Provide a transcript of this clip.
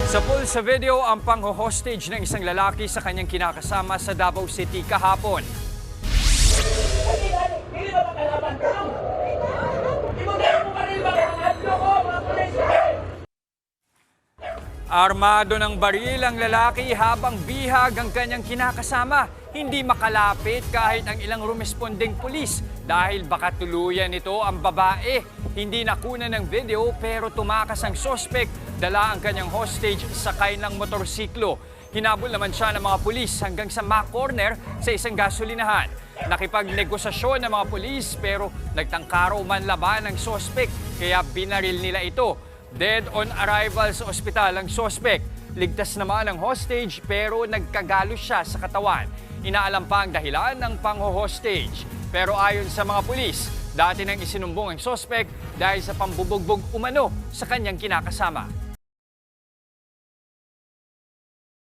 Sapul sa video ang pang-hostage ng isang lalaki sa kanyang kinakasama sa Davao City kahapon. Armado ng baril ang lalaki habang bihag ang kanyang kinakasama. Hindi makalapit kahit ang ilang rumespondeng pulis dahil baka tuluyan ito ang babae. Hindi nakunan ng video pero tumakas ang sospek, dala ang kanyang hostage sakay ng motorsiklo. Hinabol naman siya ng mga pulis hanggang sa corner sa isang gasolinahan. Nakipagnegosasyon ng mga pulis pero nagtangkaro man laban ng sospek kaya binaril nila ito. Dead on arrival sa ospital ang sospek. Ligtas naman ang hostage pero nagkagalos siya sa katawan. Inaalam pa ang dahilan ng pang-hostage. Pero ayon sa mga pulis, dati nang isinumbong ang sospek dahil sa pambubugbog umano sa kanyang kinakasama.